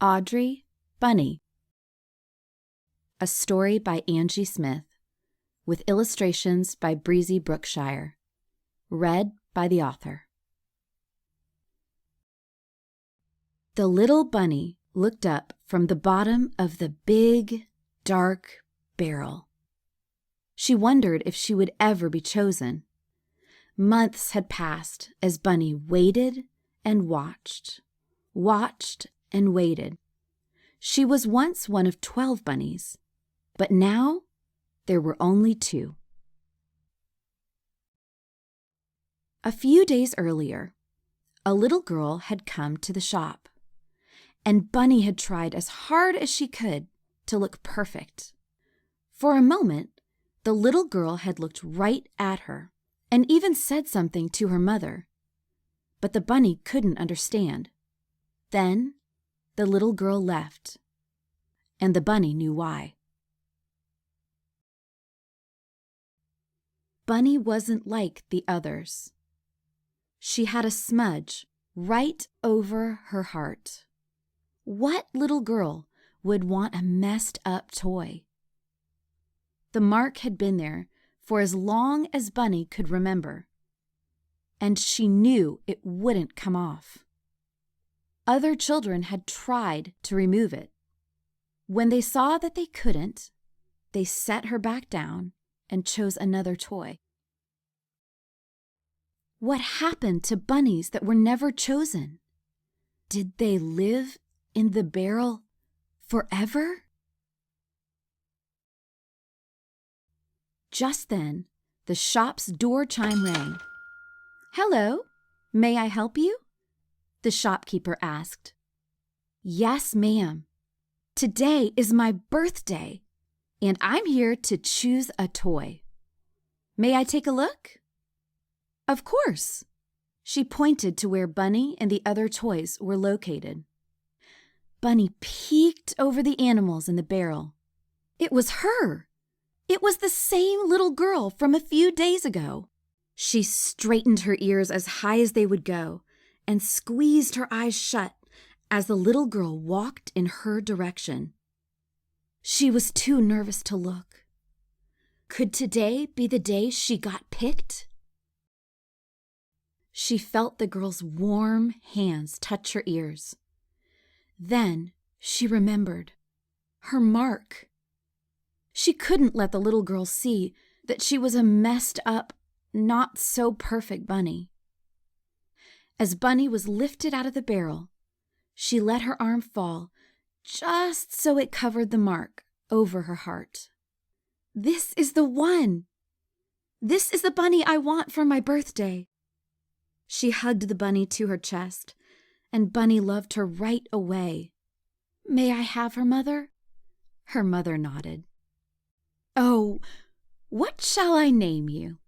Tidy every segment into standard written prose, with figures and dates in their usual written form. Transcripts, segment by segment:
Audrey Bunny. A story by Angie Smith, with illustrations by Breezy Brookshire. Read by the author. The little bunny looked up from the bottom of the big, dark barrel. She wondered if she would ever be chosen. Months had passed as Bunny waited and watched and waited. She was once one of 12 bunnies, but now there were only 2. A few days earlier, a little girl had come to the shop, and Bunny had tried as hard as she could to look perfect. For a moment, the little girl had looked right at her and even said something to her mother, but the bunny couldn't understand. Then the little girl left, and the bunny knew why. Bunny wasn't like the others. She had a smudge right over her heart. What little girl would want a messed up toy? The mark had been there for as long as Bunny could remember, and she knew it wouldn't come off. Other children had tried to remove it. When they saw that they couldn't, they set her back down and chose another toy. What happened to bunnies that were never chosen? Did they live in the barrel forever? Just then, the shop's door chime rang. "Hello, may I help you?" the shopkeeper asked. "Yes, ma'am. Today is my birthday, and I'm here to choose a toy. May I take a look?" "Of course." She pointed to where Bunny and the other toys were located. Bunny peeked over the animals in the barrel. It was her. It was the same little girl from a few days ago. She straightened her ears as high as they would go and squeezed her eyes shut as the little girl walked in her direction. She was too nervous to look. Could today be the day she got picked? She felt the girl's warm hands touch her ears. Then she remembered her mark. She couldn't let the little girl see that she was a messed up, not so perfect bunny. As Bunny was lifted out of the barrel, she let her arm fall just so it covered the mark over her heart. "This is the one! This is the bunny I want for my birthday." She hugged the bunny to her chest, and Bunny loved her right away. "May I have her, Mother?" Her mother nodded. "Oh, what shall I name you?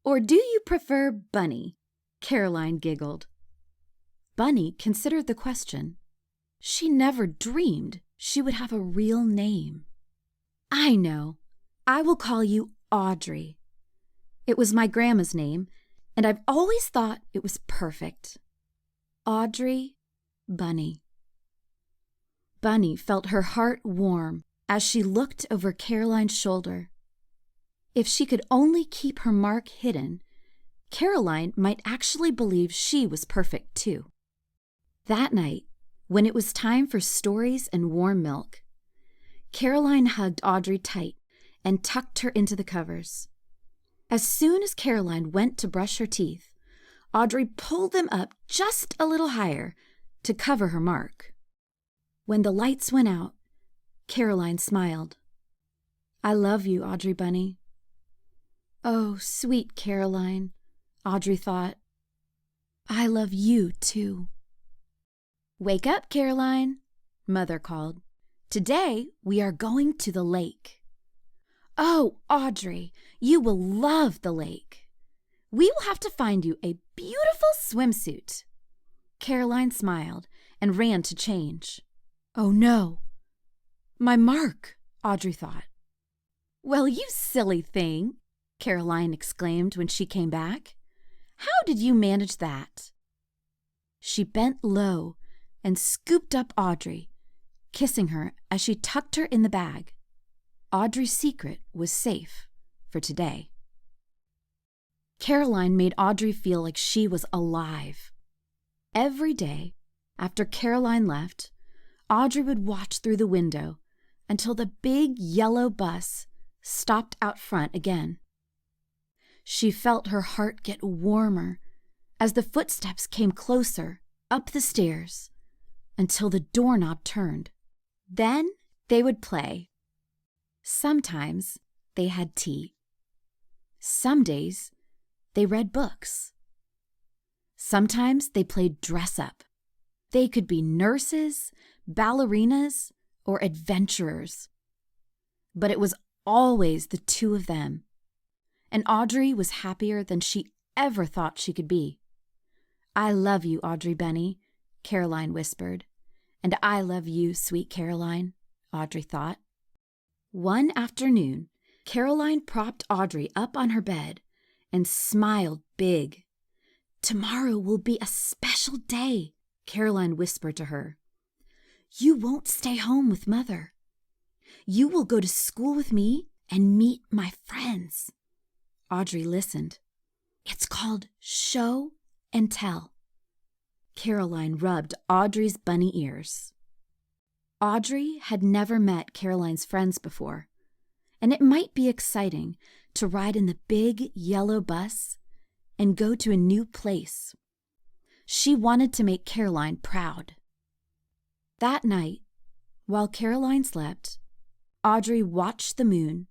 Or do you prefer Bunny?" Caroline giggled. Bunny considered the question. She never dreamed she would have a real name. "I know. I will call you Audrey. It was my grandma's name, and I've always thought it was perfect. Audrey Bunny." Bunny felt her heart warm as she looked over Caroline's shoulder. If she could only keep her mark hidden, Caroline might actually believe she was perfect too. That night, when it was time for stories and warm milk, Caroline hugged Audrey tight and tucked her into the covers. As soon as Caroline went to brush her teeth, Audrey pulled them up just a little higher to cover her mark. When the lights went out, Caroline smiled. "I love you, Audrey Bunny." "Oh, sweet Caroline," Audrey thought. "I love you, too." "Wake up, Caroline," Mother called. "Today we are going to the lake." "Oh, Audrey, you will love the lake. We will have to find you a beautiful swimsuit." Caroline smiled and ran to change. "Oh, no. My mark," Audrey thought. "Well, you silly thing," Caroline exclaimed when she came back. "How did you manage that?" She bent low and scooped up Audrey kissing her as she tucked her in the bag. Audrey's secret was safe for today. Caroline made Audrey feel like she was alive. Every day, after Caroline left, Audrey would watch through the window until the big yellow bus stopped out front again. She felt her heart get warmer as the footsteps came closer up the stairs until the doorknob turned. Then they would play. Sometimes they had tea. Some days they read books. Sometimes they played dress up. They could be nurses, ballerinas, or adventurers. But it was always the two of them. And Audrey was happier than she ever thought she could be. "I love you, Audrey Bunny," Caroline whispered. "And I love you, sweet Caroline," Audrey thought. One afternoon, Caroline propped Audrey up on her bed and smiled big. "Tomorrow will be a special day," Caroline whispered to her. "You won't stay home with Mother. You will go to school with me and meet my friends." Audrey listened. "It's called Show and Tell." Caroline rubbed Audrey's bunny ears. Audrey had never met Caroline's friends before, and it might be exciting to ride in the big yellow bus and go to a new place. She wanted to make Caroline proud. That night, while Caroline slept, Audrey watched the moon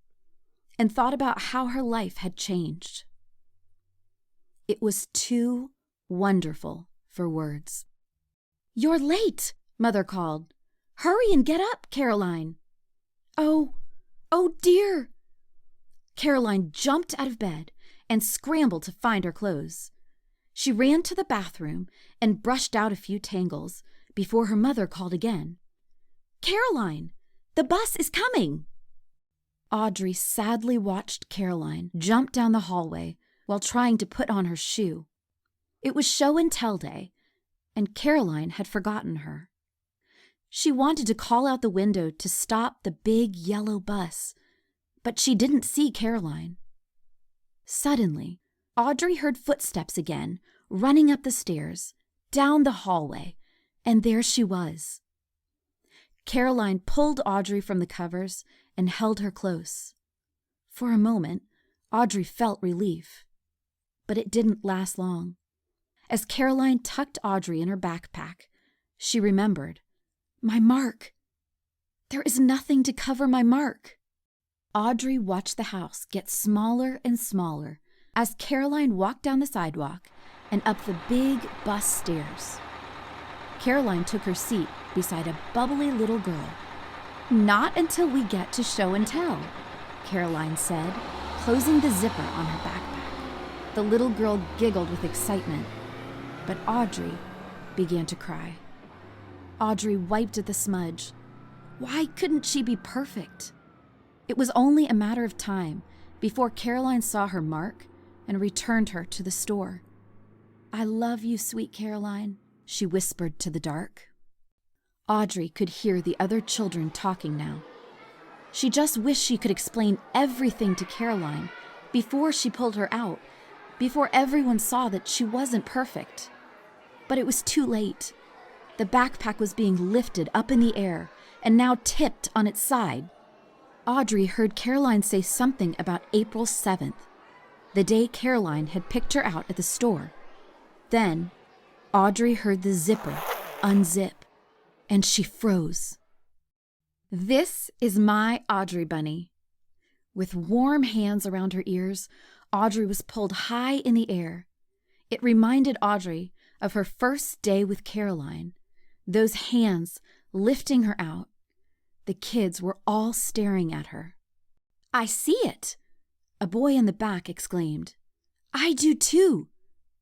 and thought about how her life had changed. It was too wonderful for words. "You're late," Mother called. "Hurry and get up, Caroline." Oh dear." Caroline jumped out of bed and scrambled to find her clothes. She ran to the bathroom and brushed out a few tangles before her mother called again. "Caroline, the bus is coming." Audrey sadly watched Caroline jump down the hallway while trying to put on her shoe. It was show and tell day, and Caroline had forgotten her. She wanted to call out the window to stop the big yellow bus, but she didn't see Caroline. Suddenly, Audrey heard footsteps again, running up the stairs, down the hallway, and there she was. Caroline pulled Audrey from the covers and held her close. For a moment, Audrey felt relief, but it didn't last long. As Caroline tucked Audrey in her backpack, she remembered, "My mark! There is nothing to cover my mark." Audrey watched the house get smaller and smaller as Caroline walked down the sidewalk and up the big bus stairs. Caroline took her seat beside a bubbly little girl. "Not until we get to show and tell," Caroline said, closing the zipper on her backpack. The little girl giggled with excitement, but Audrey began to cry. Audrey wiped at the smudge. Why couldn't she be perfect? It was only a matter of time before Caroline saw her mark and returned her to the store. "I love you, sweet Caroline," she whispered to the dark. Audrey could hear the other children talking now. She just wished she could explain everything to Caroline before she pulled her out, before everyone saw that she wasn't perfect. But it was too late. The backpack was being lifted up in the air and now tipped on its side. Audrey heard Caroline say something about April 7th, the day Caroline had picked her out at the store. Then Audrey heard the zipper unzip, and she froze. This is my Audrey Bunny. With warm hands around her ears, Audrey was pulled high in the air. It reminded Audrey of her first day with Caroline, those hands lifting her out. The kids were all staring at her. "I see it!" a boy in the back exclaimed. "I do too,"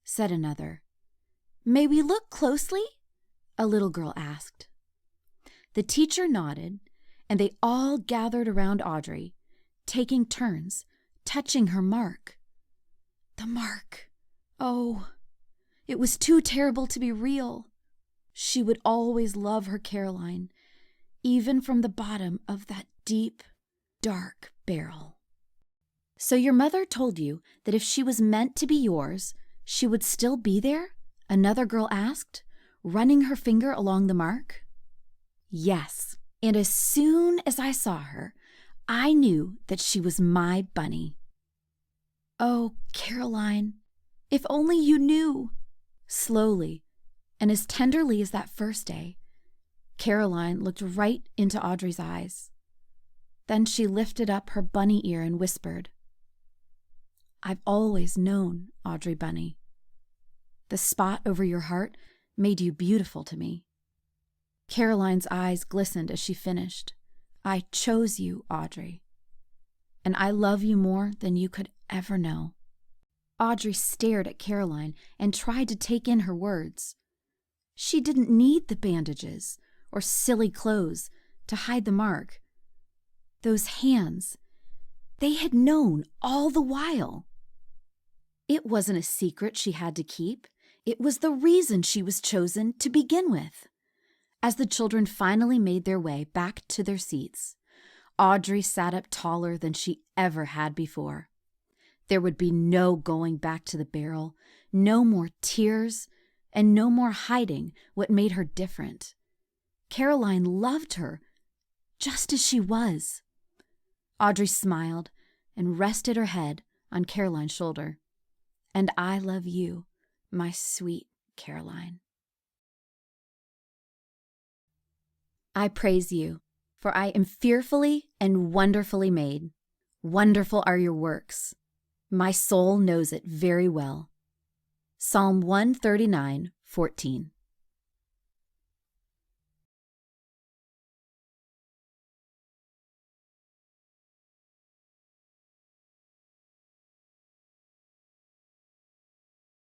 said another. "May we look closely?" a little girl asked. The teacher nodded, and they all gathered around Audrey, taking turns, touching her mark. The mark. Oh, it was too terrible to be real. She would always love her Caroline, even from the bottom of that deep, dark barrel. So your mother told you that if she was meant to be yours, she would still be there? Another girl asked, running her finger along the mark. Yes, and as soon as I saw her, I knew that she was my bunny. Oh, Caroline, if only you knew. Slowly, and as tenderly as that first day, Caroline looked right into Audrey's eyes. Then she lifted up her bunny ear and whispered, "I've always known, Audrey Bunny. The spot over your heart made you beautiful to me." Caroline's eyes glistened as she finished. "I chose you, Audrey, and I love you more than you could ever know." Audrey stared at Caroline and tried to take in her words. She didn't need the bandages or silly clothes to hide the mark. Those hands, they had known all the while. It wasn't a secret she had to keep. It was the reason she was chosen to begin with. As the children finally made their way back to their seats, Audrey sat up taller than she ever had before. There would be no going back to the barrel, no more tears, and no more hiding what made her different. Caroline loved her just as she was. Audrey smiled and rested her head on Caroline's shoulder. "And I love you, my sweet Caroline." I praise you, for I am fearfully and wonderfully made. Wonderful are your works. My soul knows it very well. Psalm 139:14.